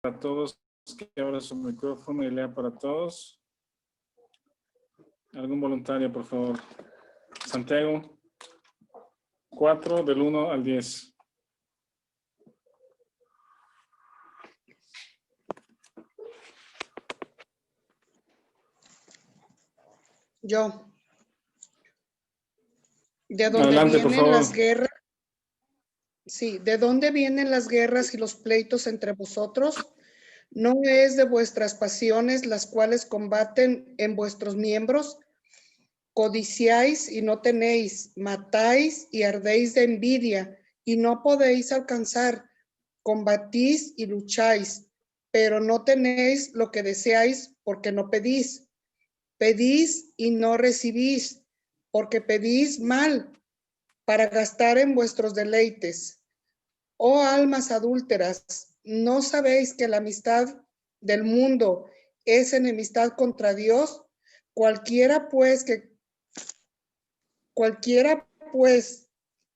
para todos que abra su micrófono y lea para todos. ¿Algún voluntario, por favor? Santiago 4, del 1 al 10. Yo. ¿De dónde Adelante, por vienen favor. las guerras? Sí, ¿de dónde vienen las guerras y los pleitos entre vosotros? ¿No es de vuestras pasiones las cuales combaten en vuestros miembros? Codiciáis y no tenéis, matáis y ardéis de envidia y no podéis alcanzar, combatís y lucháis, pero no tenéis lo que deseáis porque no pedís. Pedís y no recibís, porque pedís mal para gastar en vuestros deleites. Oh almas adúlteras, ¿no sabéis que la amistad del mundo es enemistad contra Dios? Cualquiera pues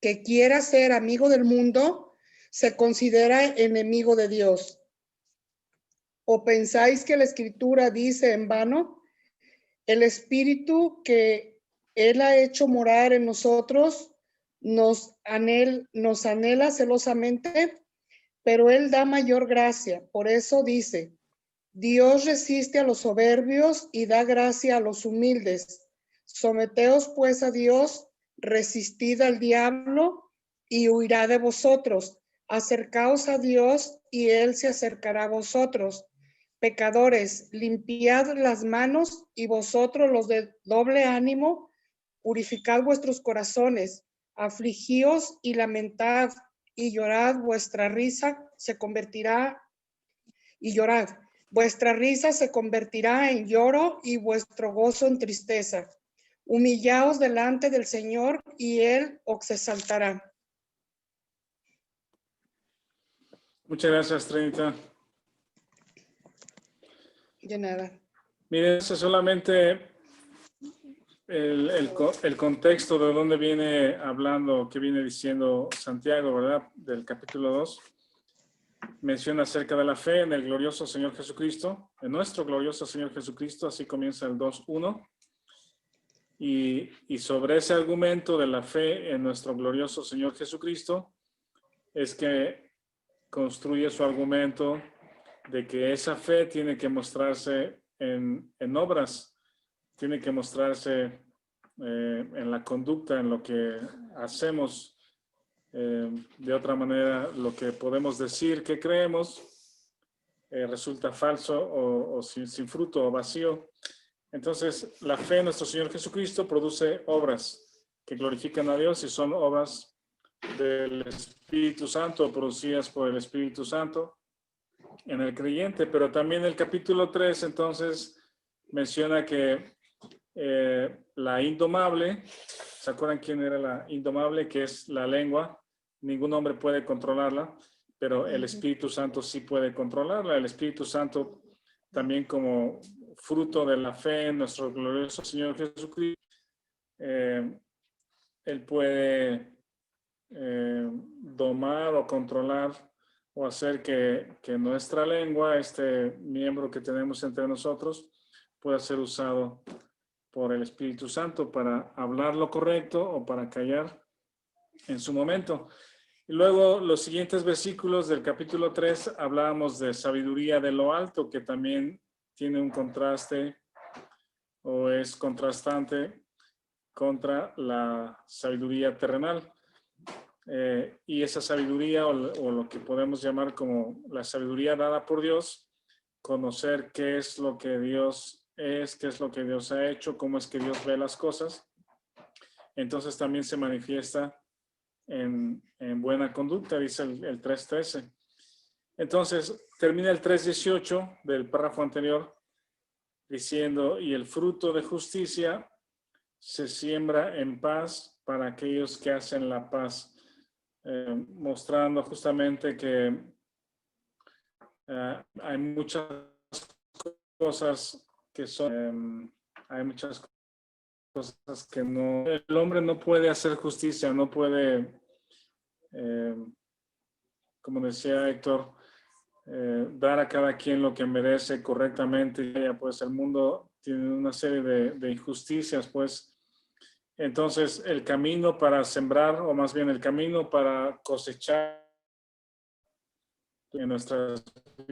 que quiera ser amigo del mundo se considera enemigo de Dios. ¿O pensáis que la Escritura dice en vano? El Espíritu que Él ha hecho morar en nosotros nos anhela celosamente, pero Él da mayor gracia. Por eso dice, Dios resiste a los soberbios y da gracia a los humildes. Someteos pues a Dios, resistid al diablo y huirá de vosotros. Acercaos a Dios y Él se acercará a vosotros. Pecadores, limpiad las manos y vosotros los de doble ánimo, purificad vuestros corazones, afligíos y lamentad y llorad, vuestra risa se convertirá en lloro y vuestro gozo en tristeza. Humillaos delante del Señor y Él os exaltará. Muchas gracias, Trinita. De nada. Miren, eso es solamente el contexto de dónde viene hablando, que viene diciendo Santiago, ¿verdad? Del capítulo 2. Menciona acerca de la fe en el glorioso Señor Jesucristo, en nuestro glorioso Señor Jesucristo, así comienza el 2:1. Y sobre ese argumento de la fe en nuestro glorioso Señor Jesucristo, es que construye su argumento de que esa fe tiene que mostrarse en obras, tiene que mostrarse en la conducta, en lo que hacemos. De otra manera, lo que podemos decir que creemos resulta falso o sin fruto o vacío. Entonces, la fe en nuestro Señor Jesucristo produce obras que glorifican a Dios y son obras del Espíritu Santo, producidas por el Espíritu Santo en el creyente. Pero también el capítulo 3, entonces, menciona que la indomable, ¿se acuerdan quién era la indomable? Que es la lengua. Ningún hombre puede controlarla, pero el Espíritu Santo sí puede controlarla. El Espíritu Santo también, como fruto de la fe en nuestro glorioso Señor Jesucristo, Él puede domar o controlar o hacer que nuestra lengua, este miembro que tenemos entre nosotros, pueda ser usado por el Espíritu Santo para hablar lo correcto o para callar en su momento. Y luego los siguientes versículos del capítulo 3 hablábamos de sabiduría de lo alto, que también tiene un contraste o es contrastante contra la sabiduría terrenal. Y esa sabiduría o lo que podemos llamar como la sabiduría dada por Dios, conocer qué es lo que Dios es, qué es lo que Dios ha hecho, cómo es que Dios ve las cosas, entonces también se manifiesta en buena conducta, dice el 3:13. Entonces termina el 3:18 del párrafo anterior diciendo, y el fruto de justicia se siembra en paz para aquellos que hacen la paz, mostrando justamente que hay muchas cosas que son, hay muchas cosas que no, el hombre no puede hacer justicia, no puede, como decía Héctor, dar a cada quien lo que merece correctamente. Ya, pues el mundo tiene una serie de injusticias, pues. Entonces el camino para sembrar, o más bien el camino para cosechar en nuestras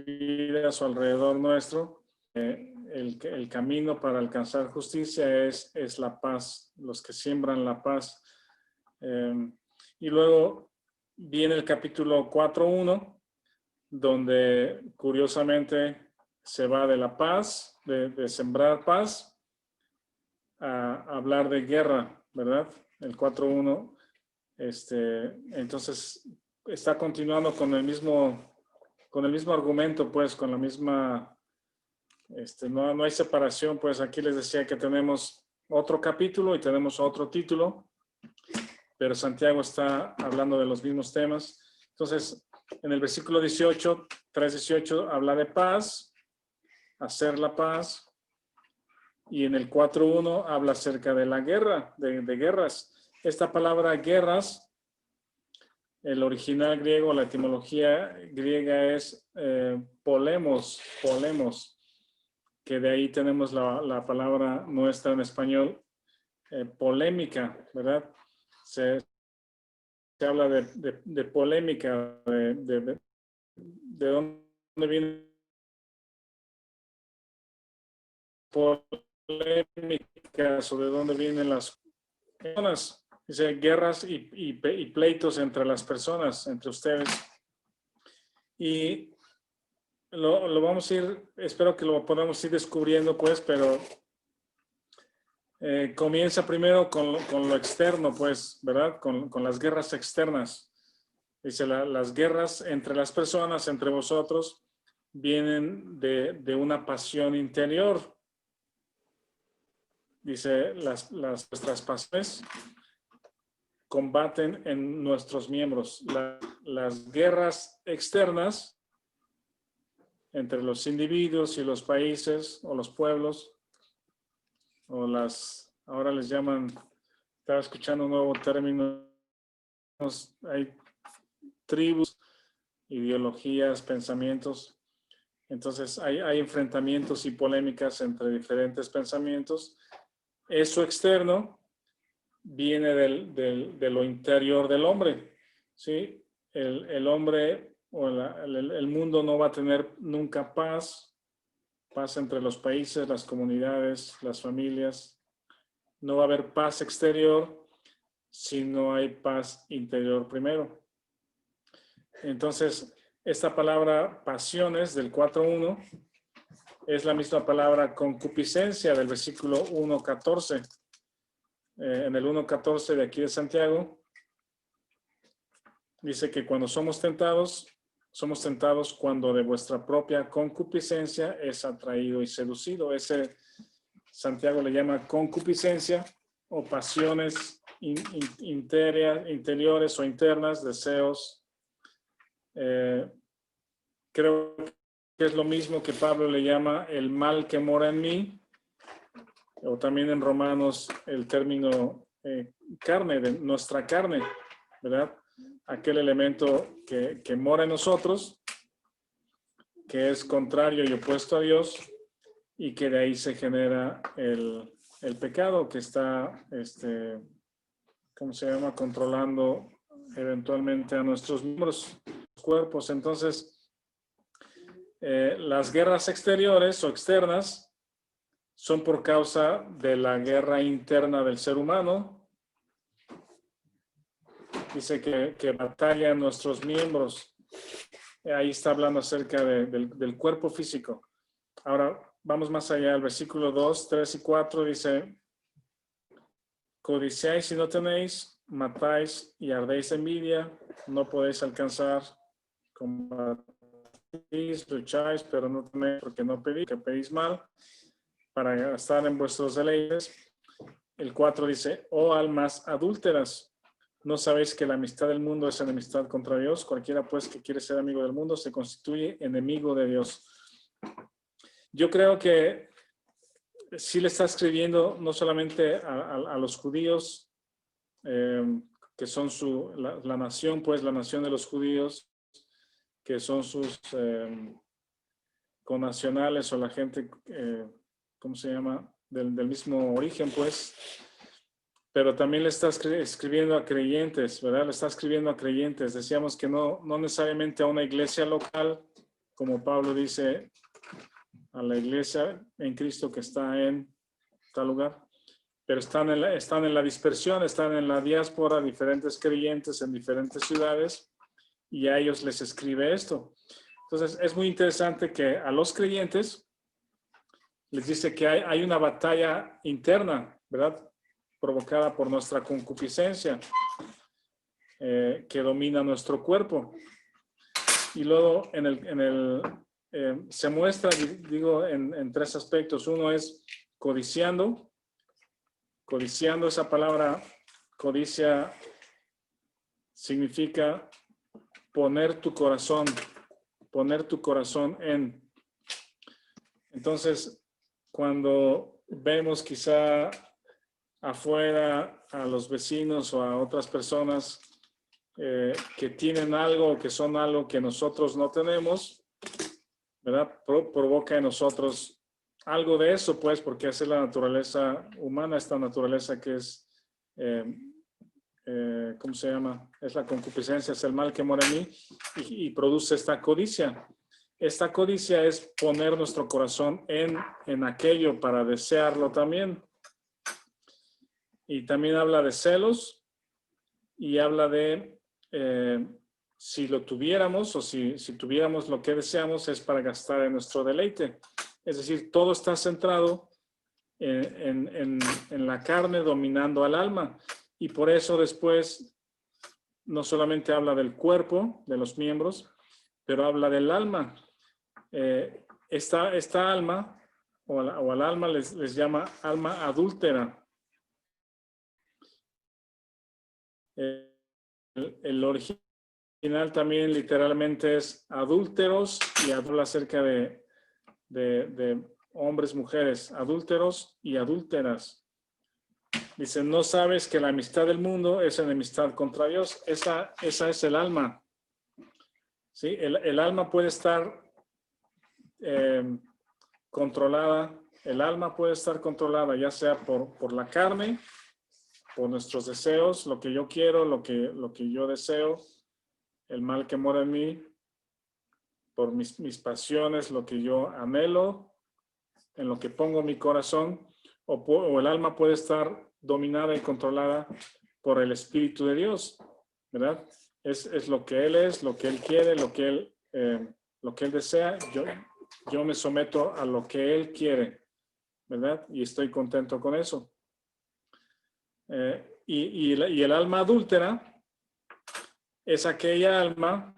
vidas o alrededor nuestro, el camino para alcanzar justicia es la paz, los que siembran la paz. Y luego viene el capítulo 4.1, donde curiosamente se va de la paz, de sembrar paz, a hablar de guerra, ¿verdad? El 4.1, entonces está continuando con el mismo argumento, pues, con la misma, no hay separación, pues aquí les decía que tenemos otro capítulo y tenemos otro título, pero Santiago está hablando de los mismos temas. Entonces, en el versículo 18, 3:18, habla de paz, hacer la paz, y en el 4.1 habla acerca de la guerra, de guerras. Esta palabra guerras, el original griego, la etimología griega es polemos, que de ahí tenemos la palabra nuestra en español, polémica, ¿verdad? Se habla de polémica, de dónde viene polémicas o de dónde vienen las personas. Dice guerras y pleitos entre las personas, entre ustedes. Y lo vamos a ir, espero que lo podamos ir descubriendo, pues, pero comienza primero con lo externo, pues, ¿verdad? Con las guerras externas. Dice, las guerras entre las personas, entre vosotros, vienen de una pasión interior. Dice, nuestras pasiones combaten en nuestros miembros. Las guerras externas entre los individuos y los países o los pueblos, o ahora les llaman, estaba escuchando un nuevo término, hay tribus, ideologías, pensamientos. Entonces hay enfrentamientos y polémicas entre diferentes pensamientos. Eso externo viene de lo interior del hombre, ¿sí? El hombre o el mundo no va a tener nunca paz entre los países, las comunidades, las familias. No va a haber paz exterior si no hay paz interior primero. Entonces, esta palabra pasiones del 4.1 es la misma palabra concupiscencia del versículo 1.14. En el 1.14 de aquí de Santiago, dice que cuando somos tentados cuando de vuestra propia concupiscencia es atraído y seducido. Ese Santiago le llama concupiscencia o pasiones interiores o internas, deseos. Creo que es lo mismo que Pablo le llama el mal que mora en mí, o también en Romanos el término carne, de nuestra carne, ¿verdad? Aquel elemento que mora en nosotros, que es contrario y opuesto a Dios, y que de ahí se genera el pecado que está, ¿cómo se llama? Controlando eventualmente a nuestros miembros, cuerpos. Entonces, las guerras exteriores o externas son por causa de la guerra interna del ser humano. Dice que batallan nuestros miembros. Ahí está hablando acerca del cuerpo físico. Ahora, vamos más allá. El versículo 2, 3 y 4 dice, codiciáis y no tenéis, matáis y ardéis envidia, no podéis alcanzar, combatís, lucháis, pero no tenéis porque no pedís, que pedís mal, para gastar en vuestros deleites. El 4 dice, oh almas adúlteras, ¿no sabéis que la amistad del mundo es enemistad contra Dios? Cualquiera pues que quiere ser amigo del mundo se constituye enemigo de Dios. Yo creo que sí le está escribiendo no solamente a los judíos, que son la nación, pues la nación de los judíos, que son sus connacionales o la gente, ¿cómo se llama? Del mismo origen, pues. Pero también le está escribiendo a creyentes, ¿verdad? Le está escribiendo a creyentes. Decíamos que no necesariamente a una iglesia local, como Pablo dice, a la iglesia en Cristo que está en tal lugar, pero están en la dispersión, están en la diáspora, diferentes creyentes en diferentes ciudades, y a ellos les escribe esto. Entonces, es muy interesante que a los creyentes les dice que hay una batalla interna, ¿verdad? Provocada por nuestra concupiscencia, que domina nuestro cuerpo. Y luego se muestra, digo, en tres aspectos. Uno es codiciando. Codiciando, esa palabra codicia significa poner tu corazón en. Entonces, cuando vemos quizá afuera a los vecinos o a otras personas que tienen algo, que son algo que nosotros no tenemos, ¿verdad? Provoca en nosotros algo de eso, pues, porque esa es la naturaleza humana, esta naturaleza que es, ¿cómo se llama? Es la concupiscencia, es el mal que mora en mí y produce esta codicia. Esta codicia es poner nuestro corazón en aquello para desearlo también. Y también habla de celos y habla de si lo tuviéramos o si tuviéramos lo que deseamos es para gastar en nuestro deleite. Es decir, todo está centrado en la carne dominando al alma. Y por eso después no solamente habla del cuerpo, de los miembros, pero habla del alma. Esta alma o al alma les llama alma adúltera. El original también literalmente es adúlteros y habla acerca de hombres, mujeres, adúlteros y adúlteras. Dice, no sabes que la amistad del mundo es enemistad contra Dios. Esa es el alma. ¿Sí? El alma puede estar controlada. El alma puede estar controlada ya sea por la carne, por nuestros deseos, lo que yo quiero, lo que yo deseo, el mal que mora en mí, por mis pasiones, lo que yo anhelo, en lo que pongo mi corazón, o el alma puede estar dominada y controlada por el Espíritu de Dios, ¿verdad? Es lo que Él es, lo que Él quiere, lo que Él desea. Yo me someto a lo que Él quiere, ¿verdad? Y estoy contento con eso. Y el alma adúltera es aquella alma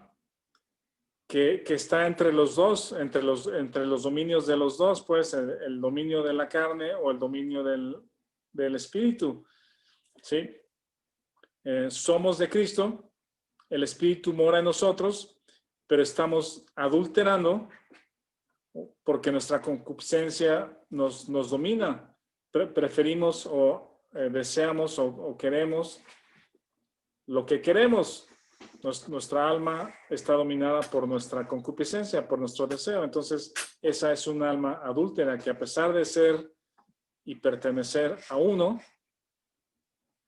que está entre los dos, entre los dominios de los dos, pues el dominio de la carne o el dominio del espíritu. ¿Sí? Somos de Cristo, el espíritu mora en nosotros, pero estamos adulterando porque nuestra concupiscencia nos domina. Preferimos o deseamos o queremos lo que queremos. Nuestra alma está dominada por nuestra concupiscencia, por nuestro deseo. Entonces, esa es un alma adúltera que a pesar de ser y pertenecer a uno,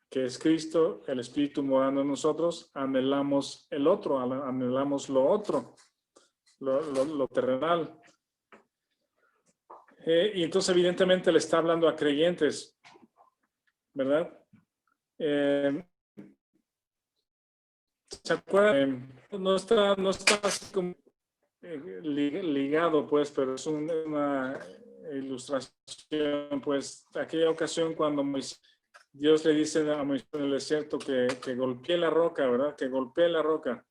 que es Cristo, el Espíritu morando en nosotros, anhelamos el otro, anhelamos lo otro, lo terrenal. Y entonces, evidentemente, le está hablando a creyentes, ¿verdad? ¿Se acuerdan? No está así como ligado, pues, pero es una ilustración, pues, aquella ocasión cuando Dios le dice a Moisés en el desierto que golpee la roca, ¿verdad? Que golpee la roca.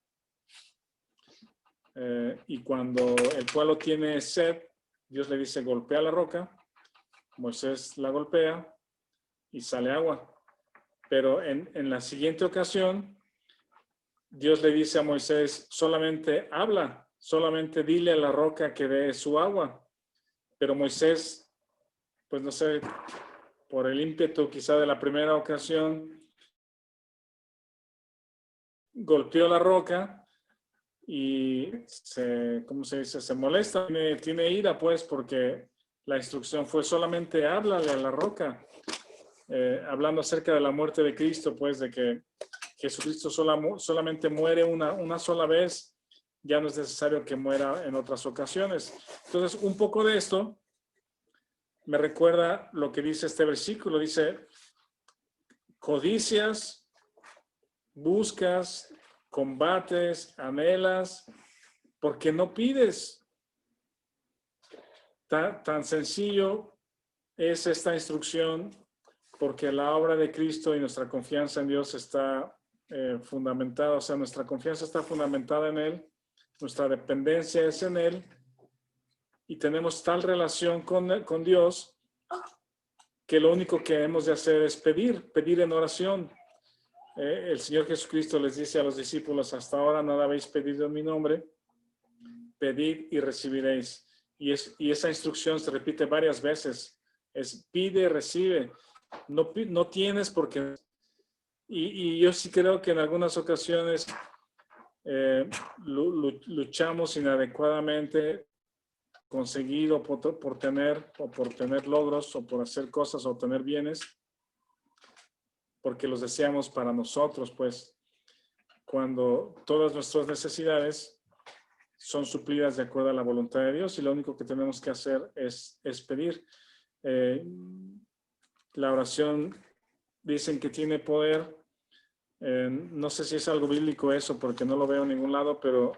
Y cuando el pueblo tiene sed, Dios le dice, golpea la roca. Moisés la golpea y sale agua. Pero en la siguiente ocasión, Dios le dice a Moisés, solamente habla, solamente dile a la roca que dé su agua. Pero Moisés, pues no sé, por el ímpetu quizá de la primera ocasión, golpeó la roca y ¿cómo se dice? Se molesta, tiene ira, pues, porque la instrucción fue solamente háblale a la roca, hablando acerca de la muerte de Cristo, pues, de que Jesucristo solamente muere una sola vez, ya no es necesario que muera en otras ocasiones. Entonces, un poco de esto me recuerda lo que dice este versículo, dice, codicias, buscas, combates, anhelas, porque no pides. Tan sencillo es esta instrucción, porque la obra de Cristo y nuestra confianza en Dios está fundamentada, o sea, nuestra confianza está fundamentada en Él, nuestra dependencia es en Él, y tenemos tal relación con Dios que lo único que hemos de hacer es pedir en oración. El Señor Jesucristo les dice a los discípulos, hasta ahora nada habéis pedido en mi nombre, pedid y recibiréis. Y esa instrucción se repite varias veces, es pide, recibe, no tienes porque... Y yo sí creo que en algunas ocasiones luchamos inadecuadamente conseguido por tener logros o por hacer cosas o tener bienes porque los deseamos para nosotros, pues cuando todas nuestras necesidades son suplidas de acuerdo a la voluntad de Dios y lo único que tenemos que hacer es pedir. La oración dicen que tiene poder. No sé si es algo bíblico eso porque no lo veo en ningún lado, pero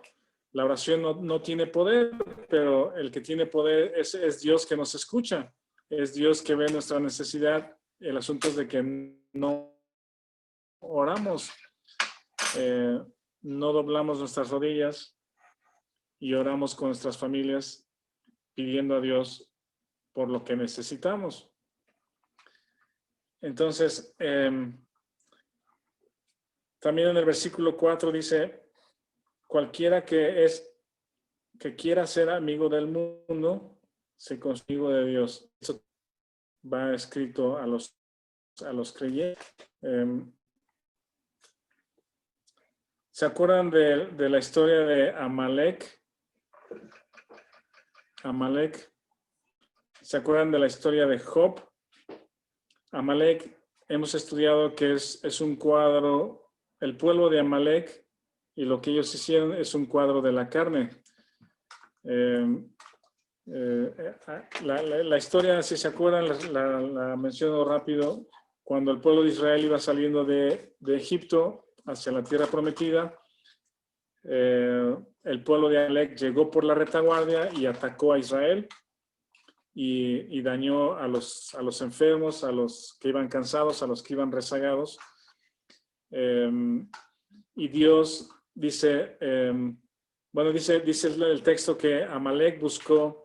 la oración no tiene poder, pero el que tiene poder es Dios que nos escucha, es Dios que ve nuestra necesidad. El asunto es de que no oramos, no doblamos nuestras rodillas y oramos con nuestras familias pidiendo a Dios por lo que necesitamos. Entonces, también en el versículo 4 dice, cualquiera que quiera ser amigo del mundo, se consigo de Dios. Eso va escrito a los creyentes. ¿Se acuerdan de la historia de Amalek? Amalek. ¿Se acuerdan de la historia de Job? Amalek, hemos estudiado que es un cuadro, el pueblo de Amalek, y lo que ellos hicieron es un cuadro de la carne. La historia, si se acuerdan, la menciono rápido. Cuando el pueblo de Israel iba saliendo de Egipto hacia la tierra prometida, el pueblo de Amalek llegó por la retaguardia y atacó a Israel y dañó a los enfermos, a los que iban cansados, a los que iban rezagados. Y Dios dice, dice el texto que Amalek buscó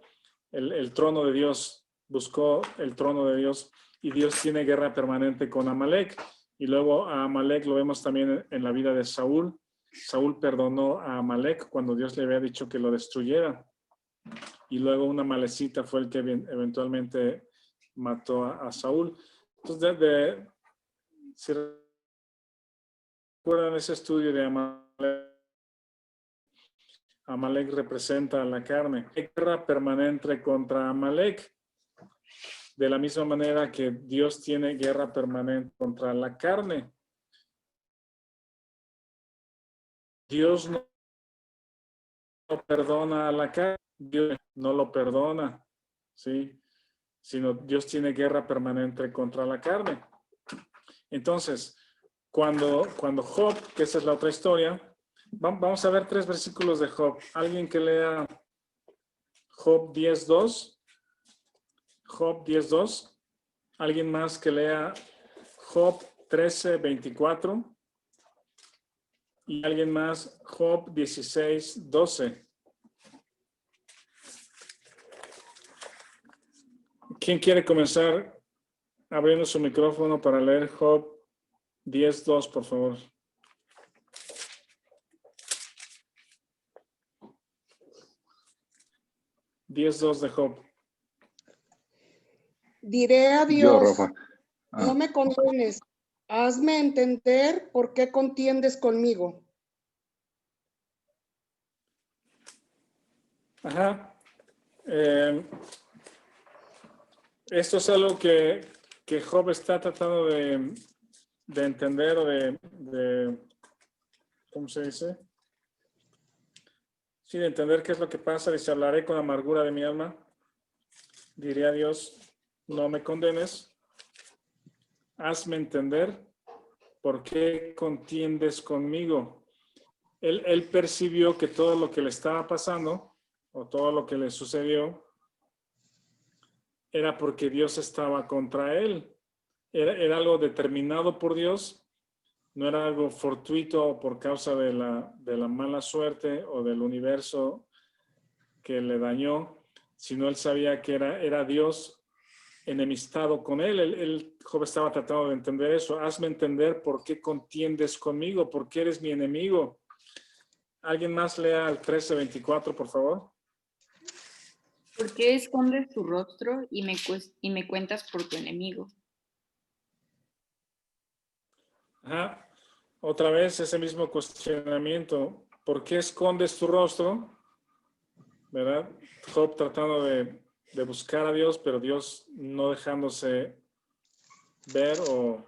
el trono de Dios, buscó el trono de Dios y Dios tiene guerra permanente con Amalek. Y luego a Amalek lo vemos también en la vida de Saúl. Saúl perdonó a Amalek cuando Dios le había dicho que lo destruyera. Y luego una amalecita fue el que eventualmente mató a Saúl. Entonces, si recuerdan ese estudio de Amalek representa a la carne. Hay guerra permanente contra Amalek. De la misma manera que Dios tiene guerra permanente contra la carne. Dios no perdona a la carne, Dios no lo perdona, ¿sí? Sino Dios tiene guerra permanente contra la carne. Entonces, cuando Job, que esa es la otra historia, vamos a ver 3 versículos de Job. Alguien que lea Job 10:2. Job 10:2. Alguien más que lea Job 13:24. Y alguien más, Job 16:12. ¿Quién quiere comenzar abriendo su micrófono para leer Job 10:2, por favor? $10.2 de Job. Diré a Dios, Yo, Rafa. no me condenes, hazme entender por qué contiendes conmigo. Ajá. Esto es algo que Job está tratando de entender o de, ¿cómo se dice? Sí, de entender qué es lo que pasa. Dice, hablaré con amargura de mi alma. Diré a Dios, no me condenes. Hazme entender por qué contiendes conmigo. Él percibió que todo lo que le estaba pasando o todo lo que le sucedió era porque Dios estaba contra él. Era algo determinado por Dios, no era algo fortuito por causa de la mala suerte o del universo que le dañó, sino él sabía que era Dios enemistado con él. Job estaba tratando de entender eso. Hazme entender por qué contiendes conmigo, por qué eres mi enemigo. ¿Alguien más lea el 13:24, por favor? ¿Por qué escondes tu rostro y me cuentas por tu enemigo? Ajá. Otra vez ese mismo cuestionamiento. ¿Por qué escondes tu rostro? ¿Verdad? Job tratando de buscar a Dios, pero Dios no dejándose ver o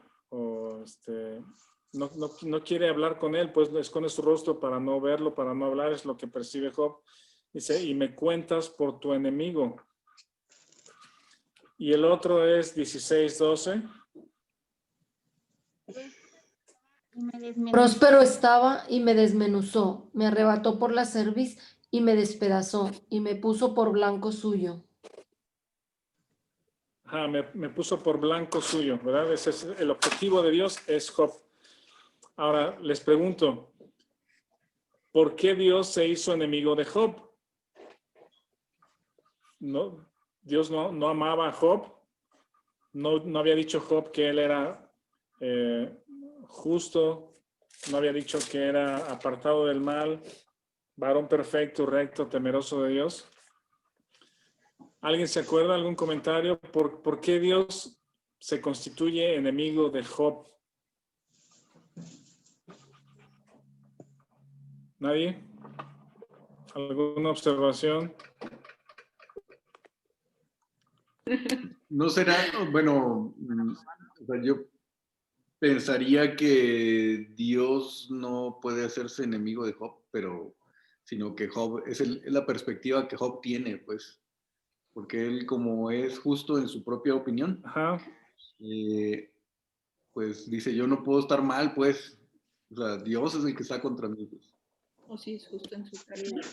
no quiere hablar con él, pues esconde su rostro para no verlo, para no hablar, es lo que percibe Job. Dice, y me cuentas por tu enemigo. Y el otro es 16:12. Próspero estaba y me desmenuzó, me arrebató por la cerviz y me despedazó y me puso por blanco suyo. Ajá, me puso por blanco suyo, ¿verdad? Ese es el objetivo de Dios, es Job. Ahora les pregunto, ¿por qué Dios se hizo enemigo de Job? No, Dios no amaba a Job, no había dicho Job que él era justo, no había dicho que era apartado del mal, varón perfecto, recto, temeroso de Dios. ¿Alguien se acuerda? ¿Algún comentario? ¿Por qué Dios se constituye enemigo de Job? ¿Nadie? ¿Alguna observación? No será, bueno, o sea, yo pensaría que Dios no puede hacerse enemigo de Job, pero sino que Job es la perspectiva que Job tiene, pues, porque él como es justo en su propia opinión, Ajá. Pues dice, yo no puedo estar mal, pues, o sea, Dios es el que está contra mí, pues. O si es justo en su caridad.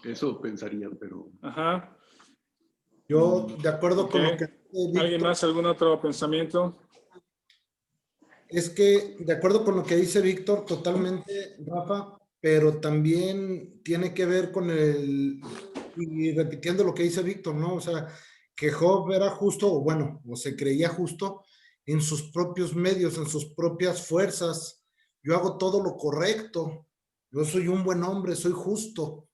Eso pensaría, pero... Ajá. Yo, de acuerdo con lo Ok. que dice ¿Alguien Víctor, más? ¿Algún otro pensamiento? es que, de acuerdo con lo que dice Víctor, totalmente, Rafa, pero también tiene que ver con y repitiendo lo que dice Víctor, ¿no? O sea, que Job era justo, o bueno, o se creía justo en sus propios medios, en sus propias fuerzas. Yo hago todo lo correcto, yo soy un buen hombre, soy justo.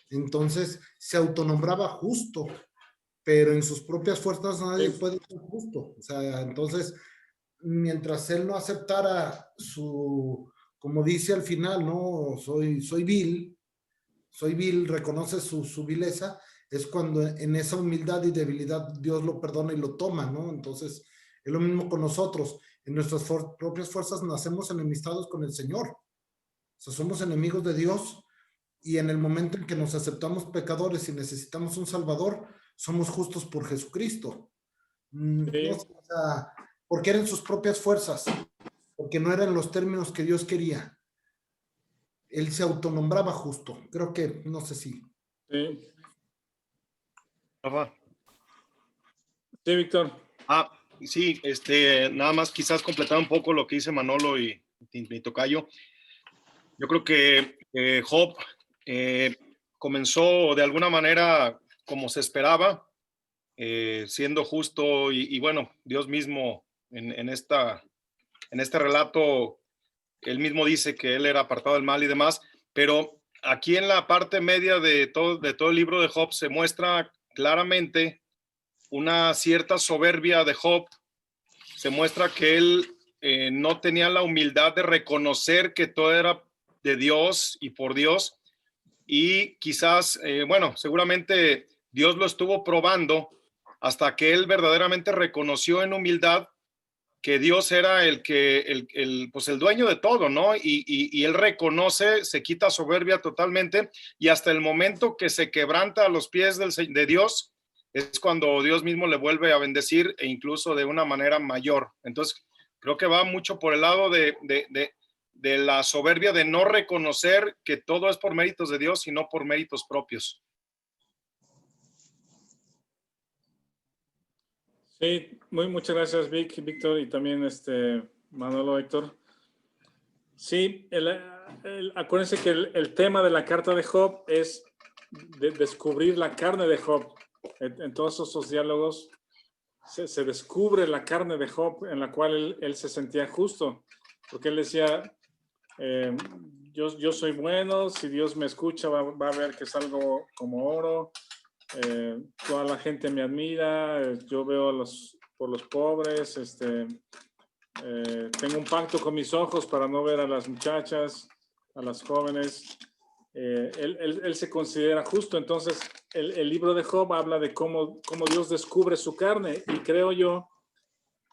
Entonces, se autonombraba justo, pero en sus propias fuerzas nadie puede ser justo. O sea, entonces, mientras él no aceptara como dice al final, no, soy vil, reconoce su vileza, es cuando en esa humildad y debilidad Dios lo perdona y lo toma, ¿no? Entonces, es lo mismo con nosotros. En nuestras propias fuerzas nacemos enemistados con el Señor. O sea, somos enemigos de Dios y en el momento en que nos aceptamos pecadores y necesitamos un Salvador, somos justos por Jesucristo. No Sí. sé, o sea, porque eran sus propias fuerzas, porque no eran los términos que Dios quería. Él se autonombraba justo. Creo que, no sé si. Sí, Rafa. sí, Víctor. Sí, nada más quizás completar un poco lo que dice Manolo y tocayo. Yo creo que Job comenzó de alguna manera como se esperaba, siendo justo y bueno, Dios mismo en este relato, él mismo dice que él era apartado del mal y demás, pero aquí en la parte media de todo el libro de Job se muestra claramente una cierta soberbia de Job. Se muestra que él no tenía la humildad de reconocer que todo era de Dios y por Dios, y quizás, bueno, seguramente Dios lo estuvo probando hasta que él verdaderamente reconoció en humildad que Dios era pues el dueño de todo, ¿no? Y él reconoce, se quita soberbia totalmente, y hasta el momento que se quebranta a los pies de Dios, es cuando Dios mismo le vuelve a bendecir, e incluso de una manera mayor. Entonces, creo que va mucho por el lado de la soberbia, de no reconocer que todo es por méritos de Dios y no por méritos propios. Sí, muchas gracias, Víctor, y también Manolo, Héctor. Sí, acuérdense que el tema de la carta de Job es descubrir la carne de Job. En todos esos diálogos se descubre la carne de Job, en la cual él se sentía justo, porque él decía, yo soy bueno, si Dios me escucha va a ver que salgo como oro. Toda la gente me admira, yo veo por los pobres, tengo un pacto con mis ojos para no ver a las muchachas, a las jóvenes. Él se considera justo. Entonces el libro de Job habla de cómo Dios descubre su carne, y creo yo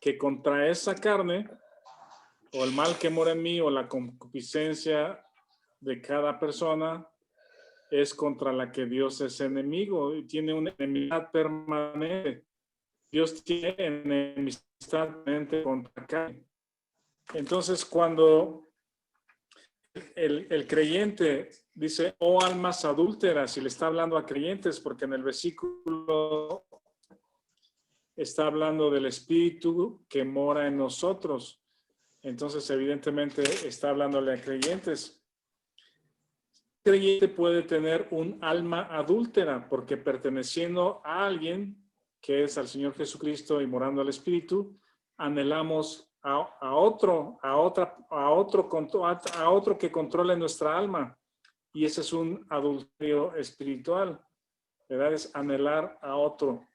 que contra esa carne, o el mal que mora en mí, o la concupiscencia de cada persona, es contra la que Dios es enemigo y tiene una enemistad permanente. Dios tiene enemistad permanente contra carne. Entonces, cuando el creyente dice, oh almas adúlteras, y le está hablando a creyentes, porque en el versículo está hablando del Espíritu que mora en nosotros. Entonces, evidentemente, está hablándole a creyentes. Creyente puede tener un alma adúltera, porque perteneciendo a alguien que es al Señor Jesucristo y morando al Espíritu, anhelamos a otro que controle nuestra alma, y ese es un adulterio espiritual, ¿verdad? Es anhelar a otro.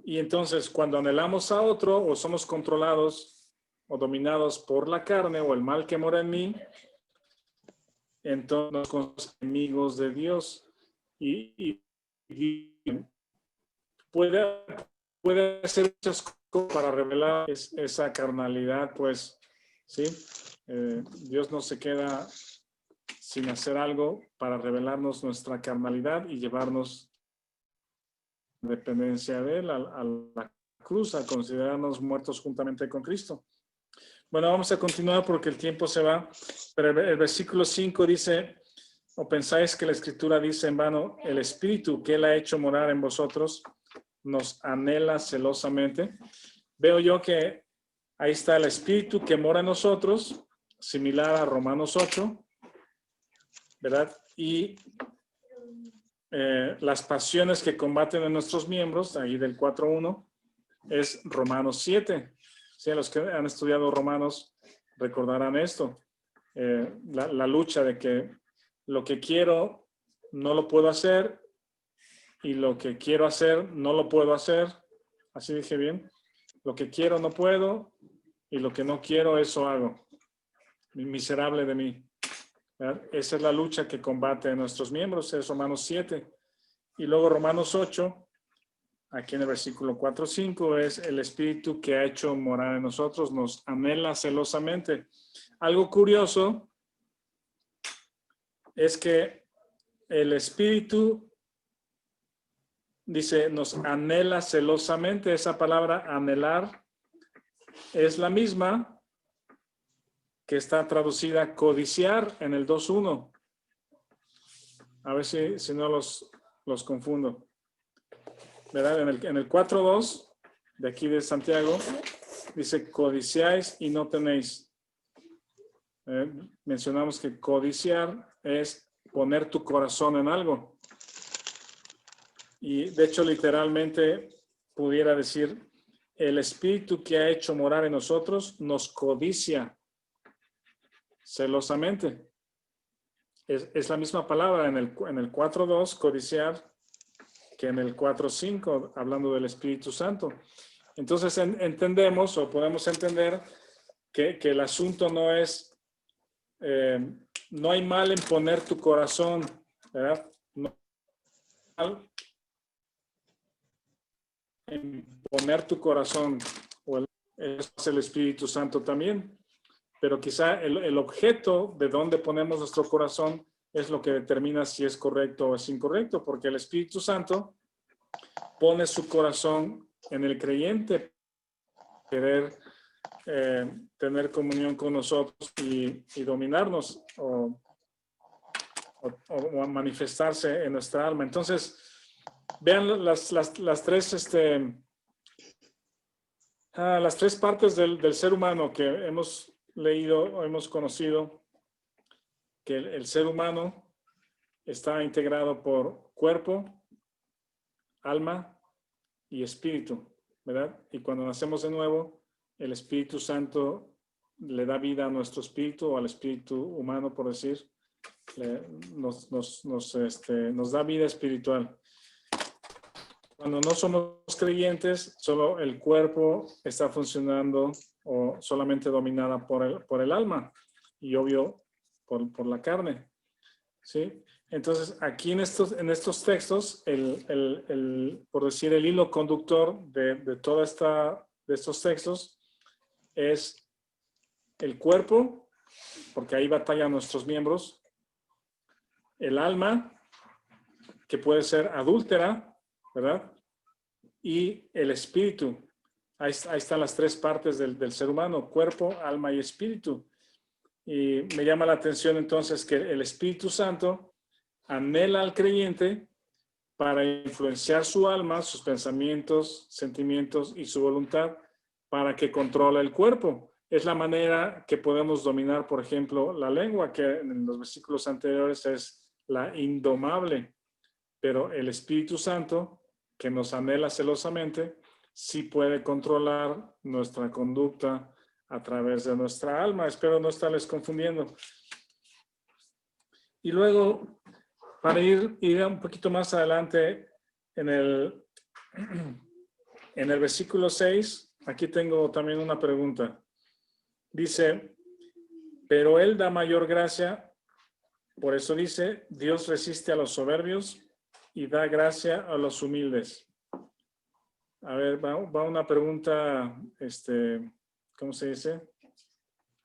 Y entonces, cuando anhelamos a otro, o somos controlados o dominados por la carne o el mal que mora en mí, entonces somos enemigos de Dios, y puede hacer muchas cosas para revelar esa carnalidad, pues, ¿sí? Dios no se queda sin hacer algo para revelarnos nuestra carnalidad y llevarnos a la dependencia de Él, a la cruz, a considerarnos muertos juntamente con Cristo. Bueno, vamos a continuar porque el tiempo se va, pero el versículo 5 dice, ¿o pensáis que la Escritura dice en vano, el Espíritu que Él ha hecho morar en vosotros nos anhela celosamente? Veo yo que ahí está el Espíritu que mora en nosotros, similar a Romanos 8, ¿verdad? Y las pasiones que combaten en nuestros miembros, ahí del 4.1, es Romanos 7. Sí, los que han estudiado Romanos recordarán esto. La lucha de que lo que quiero no lo puedo hacer, y lo que quiero hacer no lo puedo hacer. Así dije bien. Lo que quiero no puedo, y lo que no quiero eso hago. Miserable de mí. ¿Verdad? Esa es la lucha que combate en nuestros miembros, es Romanos 7. Y luego Romanos 8. Aquí en el versículo 4-5 es el Espíritu que ha hecho morar en nosotros, nos anhela celosamente. Algo curioso es que el Espíritu, dice, nos anhela celosamente. Esa palabra anhelar es la misma que está traducida codiciar en el 2.1. A ver si no los confundo. ¿Verdad? En el 4.2 de aquí de Santiago dice codiciáis y no tenéis. Mencionamos que codiciar es poner tu corazón en algo, y de hecho literalmente pudiera decir el Espíritu que ha hecho morar en nosotros nos codicia celosamente. Es la misma palabra en el 4.2 codiciar que en el 4.5, hablando del Espíritu Santo. Entonces entendemos, o podemos entender, que el asunto no es no hay mal en poner tu corazón, ¿verdad? No hay mal en poner tu corazón, es el Espíritu Santo también, pero quizá el objeto de dónde ponemos nuestro corazón es lo que determina si es correcto o es incorrecto, porque el Espíritu Santo pone su corazón en el creyente, querer tener comunión con nosotros y dominarnos o manifestarse en nuestra alma. Entonces, vean las tres partes del ser humano que hemos leído o hemos conocido, que el ser humano está integrado por cuerpo, alma y espíritu, ¿verdad? Y cuando nacemos de nuevo, el Espíritu Santo le da vida a nuestro espíritu o al espíritu humano, por decir, nos da vida espiritual. Cuando no somos creyentes, solo el cuerpo está funcionando o solamente dominada por el alma y obvio por la carne, ¿sí? Entonces, aquí en estos textos, por decir, el hilo conductor de estos textos es el cuerpo, porque ahí batallan nuestros miembros, el alma, que puede ser adúltera, ¿verdad? Y el espíritu. Ahí están las tres partes del ser humano, cuerpo, alma y espíritu. Y me llama la atención entonces que el Espíritu Santo anhela al creyente para influenciar su alma, sus pensamientos, sentimientos y su voluntad para que controle el cuerpo. Es la manera que podemos dominar, por ejemplo, la lengua, que en los versículos anteriores es la indomable. Pero el Espíritu Santo, que nos anhela celosamente, sí puede controlar nuestra conducta a través de nuestra alma. Espero no estarles confundiendo. Y luego, para ir un poquito más adelante en el versículo 6, aquí tengo también una pregunta. Dice, pero Él da mayor gracia, por eso dice, Dios resiste a los soberbios y da gracia a los humildes. A ver, va una pregunta, ¿cómo se dice?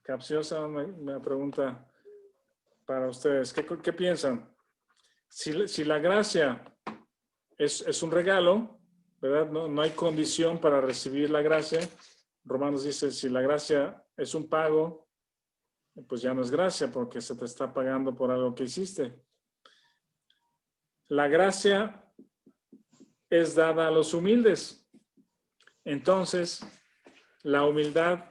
Capciosa, una pregunta para ustedes. ¿Qué piensan? Si la gracia es un regalo, ¿verdad? No hay condición para recibir la gracia. Romanos dice, si la gracia es un pago, pues ya no es gracia porque se te está pagando por algo que hiciste. La gracia es dada a los humildes. Entonces, la humildad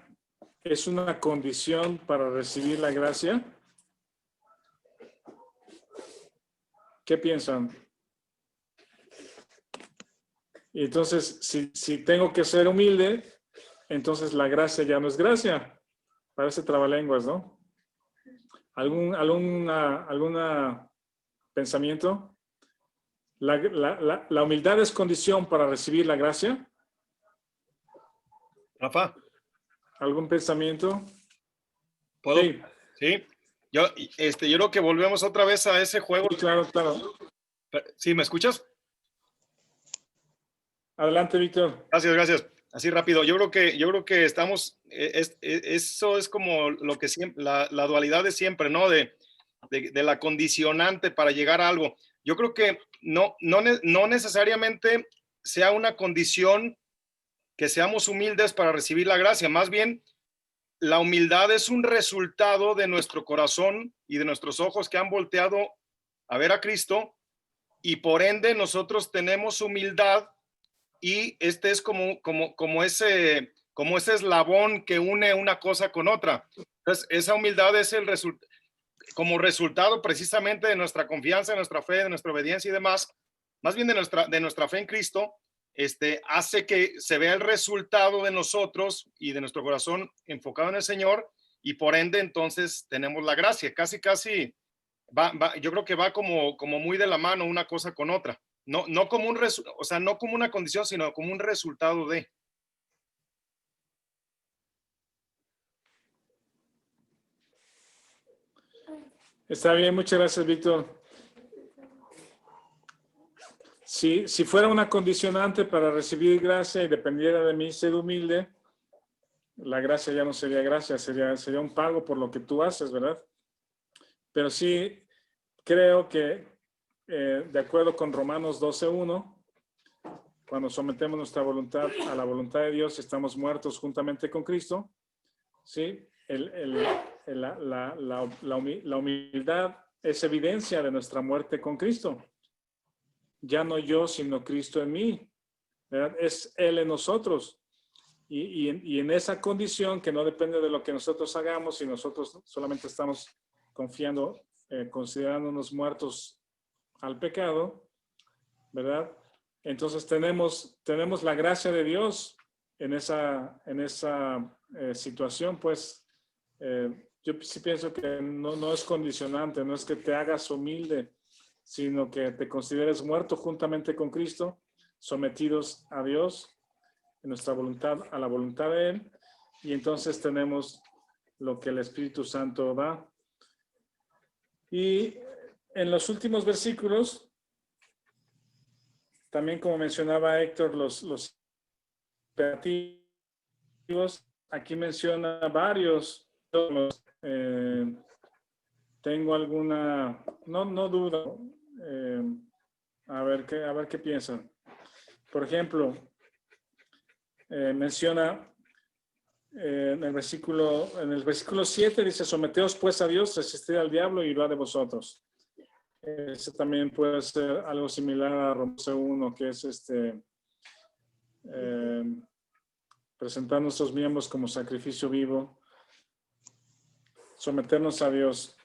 es una condición para recibir la gracia. ¿Qué piensan? Y entonces, si tengo que ser humilde, entonces la gracia ya no es gracia. Parece trabalenguas, ¿no? ¿Alguna pensamiento? ¿La humildad es condición para recibir la gracia? Rafa, ¿Algún pensamiento? ¿puedo? Sí. Sí. Yo creo que volvemos otra vez a ese juego. Sí, claro. ¿Sí, me escuchas? Adelante, Víctor. Gracias. Así rápido. Yo creo que estamos, eso es como lo que siempre, la dualidad de siempre, ¿no? De la condicionante para llegar a algo. Yo creo que no necesariamente sea una condición que seamos humildes para recibir la gracia. Más bien, la humildad es un resultado de nuestro corazón y de nuestros ojos que han volteado a ver a Cristo, y por ende nosotros tenemos humildad, y este es como ese eslabón que une una cosa con otra. Entonces, esa humildad es como resultado precisamente de nuestra confianza, de nuestra fe, de nuestra obediencia y demás, más bien de nuestra fe en Cristo. Hace que se vea el resultado de nosotros y de nuestro corazón enfocado en el Señor, y por ende entonces tenemos la gracia. Casi yo creo que va como muy de la mano una cosa con otra. No como no como una condición, sino como un resultado de. Está bien, muchas gracias, Víctor. Si fuera una condicionante para recibir gracia y dependiera de mí ser humilde, la gracia ya no sería gracia, sería un pago por lo que tú haces, ¿verdad? Pero sí creo que, de acuerdo con Romanos 12:1, cuando sometemos nuestra voluntad a la voluntad de Dios, estamos muertos juntamente con Cristo, ¿sí? La humildad es evidencia de nuestra muerte con Cristo. Ya no yo, sino Cristo en mí, ¿verdad? Es Él en nosotros. Y en esa condición que no depende de lo que nosotros hagamos y nosotros solamente estamos confiando, considerándonos muertos al pecado, ¿verdad? Entonces tenemos la gracia de Dios en esa situación, pues yo sí pienso que no es condicionante, no es que te hagas humilde, sino que te consideres muerto juntamente con Cristo, sometidos a Dios, en nuestra voluntad, a la voluntad de Él, y entonces tenemos lo que el Espíritu Santo da. Y en los últimos versículos, también como mencionaba Héctor, los imperativos, aquí menciona varios. Tengo alguna, no duda, a ver qué piensan. Por ejemplo, menciona en el versículo 7 dice: someteos pues a Dios, resistid al diablo y irá de vosotros. Ese también puede ser algo similar a Romanos 1, que es presentar nuestros miembros como sacrificio vivo, someternos a Dios,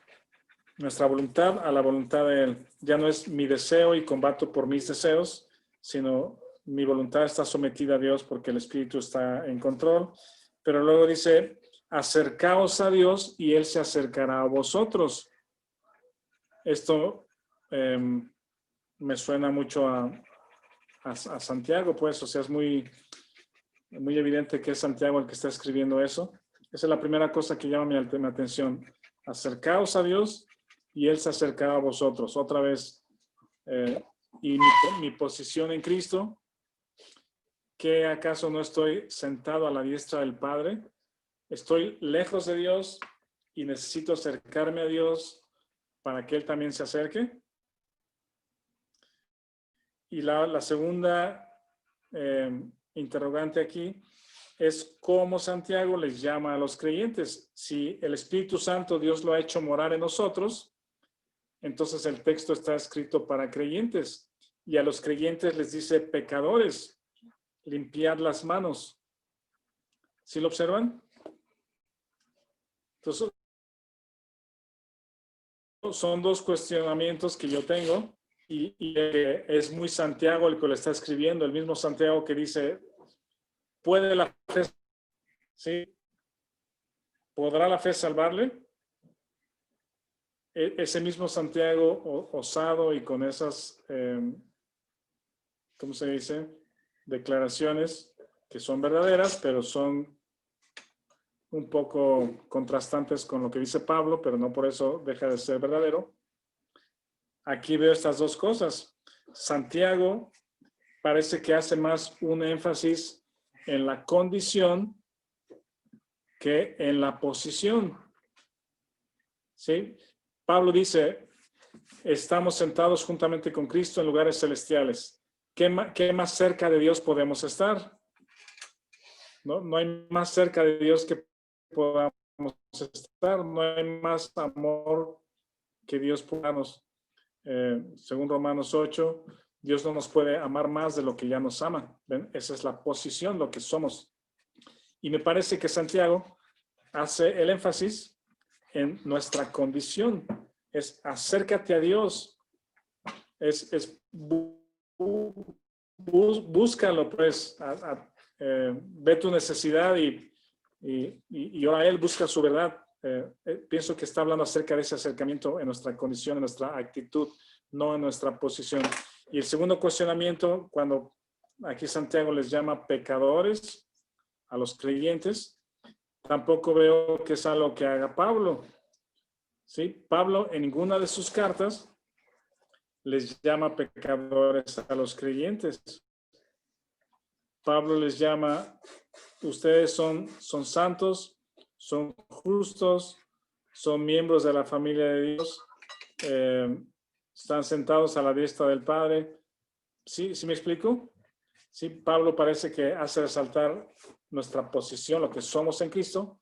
nuestra voluntad a la voluntad de Él. Ya no es mi deseo y combato por mis deseos, sino mi voluntad está sometida a Dios porque el Espíritu está en control. Pero luego dice: acercaos a Dios y Él se acercará a vosotros. Esto me suena mucho a Santiago, pues, o sea, es muy evidente que es Santiago el que está escribiendo eso. Esa es la primera cosa que llama mi atención. Acercaos a Dios y Él se acercará a vosotros. Otra vez, y mi posición en Cristo, ¿que acaso no estoy sentado a la diestra del Padre? Estoy lejos de Dios y necesito acercarme a Dios para que Él también se acerque. Y la segunda interrogante aquí es cómo Santiago les llama a los creyentes. Si el Espíritu Santo Dios lo ha hecho morar en nosotros, entonces el texto está escrito para creyentes. Y a los creyentes les dice: pecadores, limpiad las manos. ¿Sí lo observan? Entonces, son dos cuestionamientos que yo tengo y es muy Santiago el que lo está escribiendo, el mismo Santiago que dice: ¿puede la fe, sí? ¿Podrá la fe salvarle? Ese mismo Santiago osado y con esas, ¿cómo se dice? Declaraciones que son verdaderas, pero son un poco contrastantes con lo que dice Pablo, pero no por eso deja de ser verdadero. Aquí veo estas dos cosas. Santiago parece que hace más un énfasis en la condición que en la posición. ¿Sí? Pablo dice: estamos sentados juntamente con Cristo en lugares celestiales. ¿Qué más cerca de Dios podemos estar? No hay más cerca de Dios que podamos estar. No hay más amor que Dios pueda darnos. Según Romanos 8, Dios no nos puede amar más de lo que ya nos ama. ¿Ven? Esa es la posición, lo que somos. Y me parece que Santiago hace el énfasis en nuestra condición. Es acércate a Dios. Búscalo, pues. Ve tu necesidad y ora a Él, busca su verdad. Pienso que está hablando acerca de ese acercamiento en nuestra condición, en nuestra actitud, no en nuestra posición. Y el segundo cuestionamiento, cuando aquí Santiago les llama pecadores a los creyentes, tampoco veo que es algo que haga Pablo. ¿Sí? Pablo en ninguna de sus cartas les llama pecadores a los creyentes. Pablo les llama, ustedes son santos, son justos, son miembros de la familia de Dios, están sentados a la diestra del Padre. ¿Sí me explico? Sí, Pablo parece que hace resaltar nuestra posición, lo que somos en Cristo,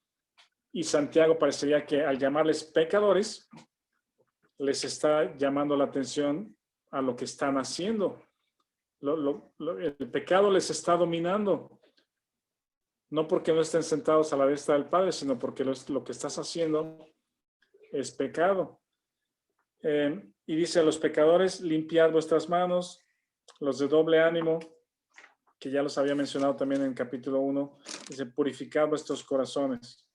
y Santiago parecería que al llamarles pecadores, les está llamando la atención a lo que están haciendo. El pecado les está dominando, no porque no estén sentados a la diestra del Padre, sino porque lo que estás haciendo es pecado. Y dice a los pecadores, limpiad vuestras manos, los de doble ánimo, que ya los había mencionado también en capítulo 1, dice, purificad vuestros corazones.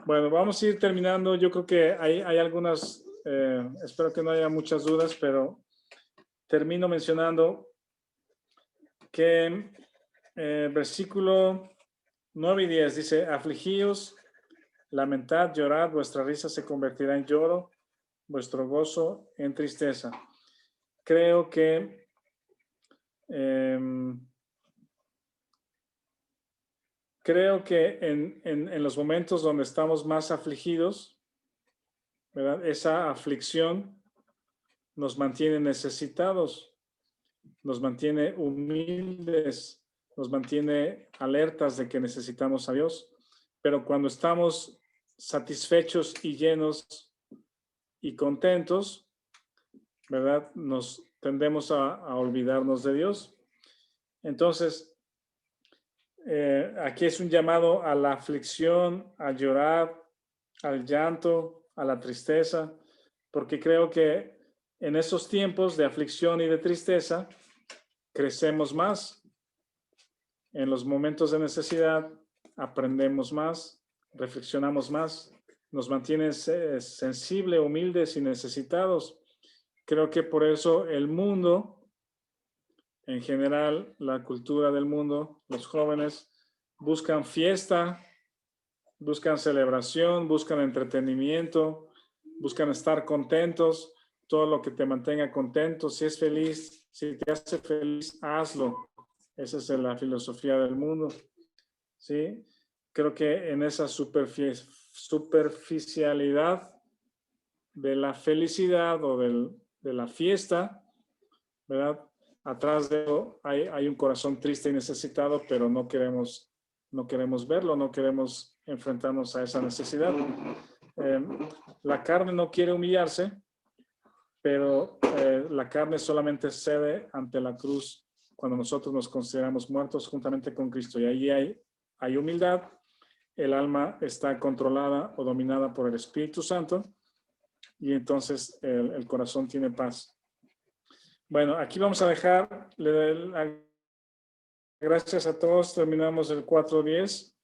Bueno, vamos a ir terminando. Yo creo que hay algunas, espero que no haya muchas dudas, pero termino mencionando que versículo 9 y 10 dice, afligíos, lamentad, llorad, vuestra risa se convertirá en lloro, vuestro gozo en tristeza. Creo que en los momentos donde estamos más afligidos, ¿verdad? Esa aflicción nos mantiene necesitados, nos mantiene humildes, nos mantiene alertas de que necesitamos a Dios. Pero cuando estamos satisfechos y llenos y contentos, ¿verdad? Nos tendemos a olvidarnos de Dios. Entonces, aquí es un llamado a la aflicción, a llorar, al llanto, a la tristeza, porque creo que en esos tiempos de aflicción y de tristeza, crecemos más. En los momentos de necesidad, aprendemos más, reflexionamos más, nos mantienen sensibles, humildes y necesitados. Creo que por eso el mundo, en general, la cultura del mundo, los jóvenes buscan fiesta, buscan celebración, buscan entretenimiento, buscan estar contentos, todo lo que te mantenga contento. Si es feliz, si te hace feliz, hazlo. Esa es la filosofía del mundo. ¿Sí? Creo que en esa superficialidad de la felicidad o de la fiesta, ¿verdad? Atrás de eso hay un corazón triste y necesitado, pero no queremos verlo, no queremos enfrentarnos a esa necesidad. La carne no quiere humillarse, pero la carne solamente cede ante la cruz cuando nosotros nos consideramos muertos juntamente con Cristo. Y ahí hay humildad, el alma está controlada o dominada por el Espíritu Santo y entonces el corazón tiene paz. Bueno, aquí vamos a dejar. Gracias a todos. Terminamos el 4:10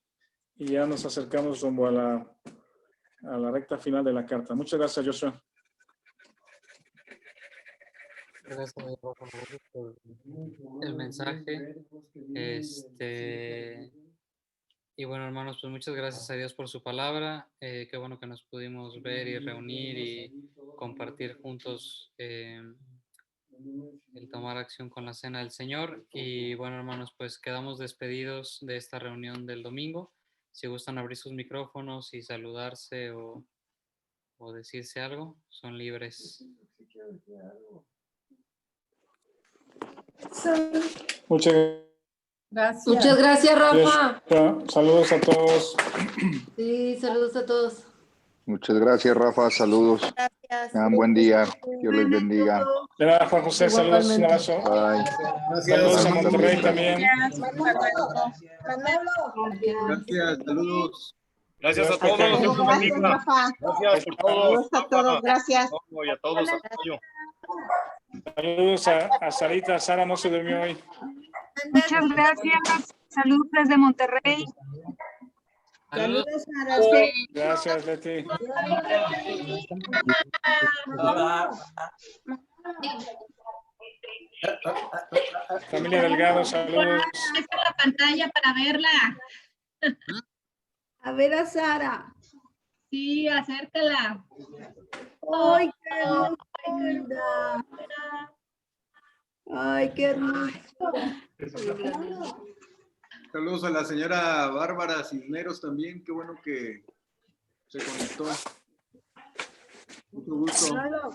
y ya nos acercamos rumbo a la recta final de la carta. Muchas gracias, Joshua. Gracias por el mensaje. Y bueno, hermanos, pues muchas gracias a Dios por su palabra. Qué bueno que nos pudimos ver y reunir y compartir juntos el tomar acción con la cena del Señor. Y bueno, hermanos, pues quedamos despedidos de esta reunión del domingo. Si gustan abrir sus micrófonos y saludarse o decirse algo, son libres. Muchas Gracias. Muchas gracias, Rafa. Saludos a todos. Sí, saludos a todos. Muchas gracias, Rafa. Saludos. Gracias. Tengan buen día. Dios les bendiga. De nada, Juan José, saludos, un abrazo. Bye. Saludos a Monterrey también. Gracias, saludos. Gracias a todos. Gracias, Rafa. Gracias a todos. Saludos a todos, gracias. Y a todos. Saludos a Sarita. Sara no se durmió hoy. Muchas gracias. Saludos desde Monterrey. Saludos, Sara. Gracias, Leti. Familia Delgado, saludos. La pantalla para verla. A ver a Sara. Sí, acércala. ¡Ay, qué linda! ¡Ay, qué hermoso! Saludos a la señora Bárbara Cisneros también, qué bueno que se conectó. Mucho gusto. Manolo.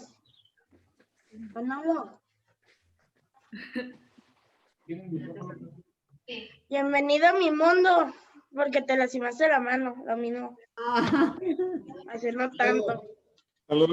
Manolo. Bienvenido a mi mundo, porque te lastimaste la mano, a mí no. Así no tanto.